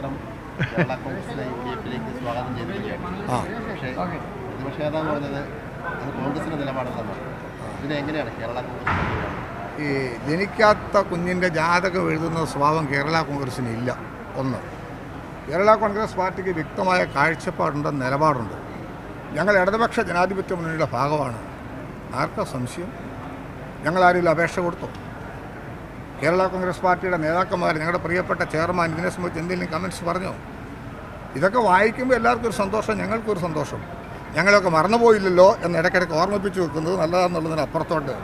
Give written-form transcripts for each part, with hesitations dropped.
ചിത്രം കേരള കോൺഗ്രസിനെ UDF-ലേക്ക് സ്വാഗതം ചെയ്തിരിക്കുകയാണ്. പക്ഷേ പ്രതിപക്ഷ നേതാവ് പറഞ്ഞത് അത് കോൺഗ്രസിൻ്റെ നിലപാടെന്നാണ്. ഇതിനെങ്ങനെയാണ് കേരള കോൺഗ്രസ്? ഈ ജനിക്കാത്ത കുഞ്ഞിൻ്റെ ജാതകം എഴുതുന്ന സ്വഭാവം കേരള കോൺഗ്രസിന് ഇല്ല. ഒന്ന്, കേരള കോൺഗ്രസ് പാർട്ടിക്ക് വ്യക്തമായ കാഴ്ചപ്പാടുണ്ട്, നിലപാടുണ്ട്. ഞങ്ങൾ ഇടതുപക്ഷ ജനാധിപത്യ മുന്നണിയുടെ ഭാഗമാണ്. ആർക്കാ സംശയം? ഞങ്ങൾ ആരെങ്കിലും അപേക്ഷ കൊടുത്തു? കേരള കോൺഗ്രസ് പാർട്ടിയുടെ നേതാക്കന്മാർ, ഞങ്ങളുടെ പ്രിയപ്പെട്ട ചെയർമാൻ ഇതിനെ സംബന്ധിച്ച് എന്തെങ്കിലും കമൻറ്റ്സ് പറഞ്ഞോ? ഇതൊക്കെ വായിക്കുമ്പോൾ എല്ലാവർക്കും ഒരു സന്തോഷം, ഞങ്ങൾക്കൊരു സന്തോഷം. ഞങ്ങളൊക്കെ മറന്നുപോയില്ലല്ലോ എന്ന് ഇടയ്ക്കിടയ്ക്ക് ഓർമ്മിപ്പിച്ച് വെക്കുന്നത് നല്ലതാണെന്നുള്ളതിന് അപ്പുറത്തോട്ട്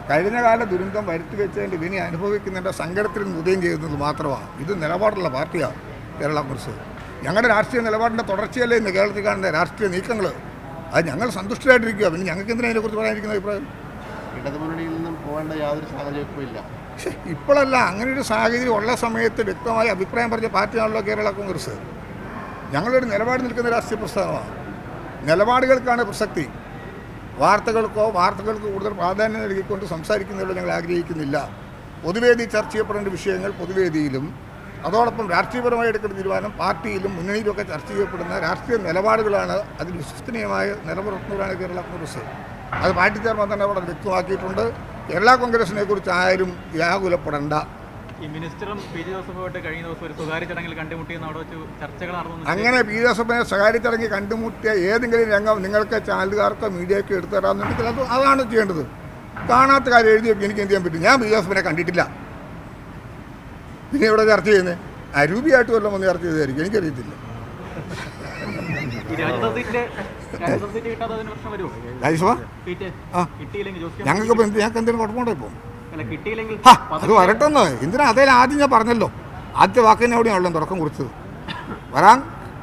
കഴിഞ്ഞകാല ദുരന്തം വരുത്തി വെച്ചതിൻ്റെ വിനി അനുഭവിക്കുന്നതിൻ്റെ സങ്കടത്തിൽ നിന്ന് ഉദയം ചെയ്യുന്നത് മാത്രമാണ്. ഇത് നിലപാടുള്ള പാർട്ടിയാണ് കേരള കോൺഗ്രസ്. ഞങ്ങളുടെ രാഷ്ട്രീയ നിലപാടിൻ്റെ തുടർച്ചയല്ലേ ഇന്ന് കേരളത്തിൽ കാണുന്ന രാഷ്ട്രീയ നീക്കങ്ങൾ. അത് ഞങ്ങൾ സന്തുഷ്ടരായിട്ടിരിക്കുക. പിന്നെ ഞങ്ങൾക്ക് എന്തിനാ അതിനെക്കുറിച്ച് പറയാനിരിക്കുന്ന അഭിപ്രായം? ഇടതുമുന്നണിയിൽ നിന്നും പോകേണ്ട യാതൊരു സാഹചര്യവും ഇല്ല. പക്ഷേ ഇപ്പോഴല്ല, അങ്ങനെയൊരു സാഹചര്യം ഉള്ള സമയത്ത് വ്യക്തമായ അഭിപ്രായം പറഞ്ഞ പാർട്ടിയാണല്ലോ കേരള കോൺഗ്രസ്. ഞങ്ങളൊരു നിലപാട് നിൽക്കുന്ന രാഷ്ട്രീയ പ്രസ്ഥാനമാണ്. നിലപാടുകൾക്കാണ് പ്രസക്തി. വാർത്തകൾക്ക് കൂടുതൽ പ്രാധാന്യം നൽകിക്കൊണ്ട് സംസാരിക്കുന്നതിലൂടെ ഞങ്ങൾ ആഗ്രഹിക്കുന്നില്ല. പൊതുവേദി ചർച്ച ചെയ്യപ്പെടേണ്ട വിഷയങ്ങൾ പൊതുവേദിയിലും അതോടൊപ്പം രാഷ്ട്രീയപരമായി എടുക്കുന്ന തീരുമാനം പാർട്ടിയിലും മുന്നണിയിലുമൊക്കെ ചർച്ച ചെയ്യപ്പെടുന്ന രാഷ്ട്രീയ നിലപാടുകളാണ്. അതിൽ വിശ്വസനീയമായ നിലനിർത്തുന്നവരാണ് കേരള കോൺഗ്രസ്. അത് പാർട്ടി ചെയർമാൻ തന്നെ അവിടെ വ്യക്തമാക്കിയിട്ടുണ്ട്. കേരള കോൺഗ്രസിനെ കുറിച്ച് ആരും വ്യാകുലപ്പെടേണ്ട. ഈ മിനിസ്റ്ററും പി.ജെ. ജോസഫുമായിട്ട് കഴിഞ്ഞ ദിവസം ഒരു സ്വകാര്യ ചടങ്ങിൽ കണ്ടുമുട്ടിയെന്ന് അവിടെ വെച്ച് ചർച്ചകൾ നടന്നു. അങ്ങനെ പി. ജോസഫിനെ സ്വകാര്യ ചടങ്ങിൽ കണ്ടുമുട്ടിയ ഏതെങ്കിലും രംഗം നിങ്ങൾക്ക് ചാനലുകാർക്കോ മീഡിയക്കോ എടുത്തു തരാമെന്നുണ്ടെങ്കിൽ അതാണ് ചെയ്യേണ്ടത്. കാണാത്ത കാര്യം എഴുതി വെക്കി എനിക്ക് എന്ത് ചെയ്യാൻ പറ്റും? ഞാൻ പി. ജോസഫിനെ കണ്ടിട്ടില്ല. പിന്നെ ഇവിടെ ചർച്ച ചെയ്യുന്നത് അരൂപിയായിട്ട് വല്ലതും വന്ന് ചർച്ച ചെയ്തായിരിക്കും, എനിക്കറിയത്തില്ല. ഞങ്ങൾക്ക് എന്തെങ്കിലും കുഴപ്പമുണ്ടോ? ഇപ്പോൾ അത് വരട്ടെന്ന്. എന്തിനാ? അതേ ആദ്യം ഞാൻ പറഞ്ഞല്ലോ, ആദ്യത്തെ വാക്കിനോടെയാണല്ലോ തുടക്കം കുറിച്ചത്. വരാൻ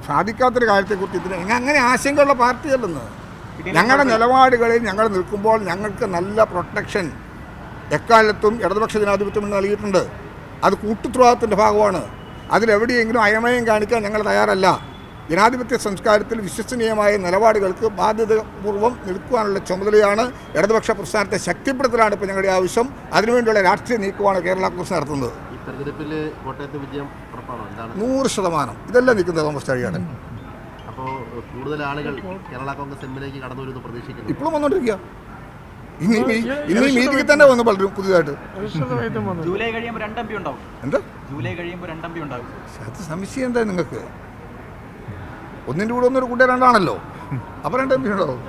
സാധിക്കാത്തൊരു കാര്യത്തെക്കുറിച്ച് ഇതിന് അങ്ങനെ ആശങ്കയുള്ള പാർട്ടിയല്ലെന്ന്. ഞങ്ങളുടെ നിലപാടുകളിൽ ഞങ്ങൾ നിൽക്കുമ്പോൾ ഞങ്ങൾക്ക് നല്ല പ്രൊട്ടക്ഷൻ എക്കാലത്തും ഇടതുപക്ഷ ജനാധിപത്യം നൽകിയിട്ടുണ്ട്. അത് കൂട്ടുത്തരവാദിത്തത്തിൻ്റെ ഭാഗമാണ്. അതിലെവിടെയെങ്കിലും അയമയം കാണിക്കാൻ ഞങ്ങൾ തയ്യാറല്ല. ജനാധിപത്യ സംസ്കാരത്തിൽ വിശ്വസനീയമായ നിലപാടുകൾക്ക് ബാധ്യതപൂർവ്വം നിൽക്കുവാനുള്ള ചുമതലയാണ് ഇടതുപക്ഷ പ്രസ്ഥാനത്തെ ശക്തിപ്പെടുത്തലാണ് ഇപ്പോൾ ഞങ്ങളുടെ ആവശ്യം. അതിനുവേണ്ടിയുള്ള രാഷ്ട്രീയ നീക്കമാണ് കേരള കോൺഗ്രസ് നടത്തുന്നത്. 100%. ഇതെല്ലാം നിൽക്കുന്നത് തോമസ് ചാഴികാടൻ. അപ്പോൾ കൂടുതൽ ആളുകൾ കേരള കോൺഗ്രസ് എമ്മിലേക്ക് കടന്നു വരുമെന്ന് പ്രതീക്ഷിക്കുന്നു. ഇപ്പോഴും വന്നുകൊണ്ടിരിക്കുക. ഇന്ന് ഈ മീറ്റിംഗിൽ തന്നെ വന്നു പലരും പുതിയതായിട്ട്. ജൂലൈ കഴിയുമ്പോൾ 2 MP ഉണ്ടാവും. എന്താ ജൂലൈ കഴിയുമ്പോൾ 2 MP ഉണ്ടാവും? അത് സംശയം എന്താ നിങ്ങൾക്ക്? ഒന്നിൻ്റെ കൂടെ ഒന്നൊരു കൂടെ രണ്ടാണല്ലോ. അപ്പോൾ 2 MP ഉണ്ടാവും.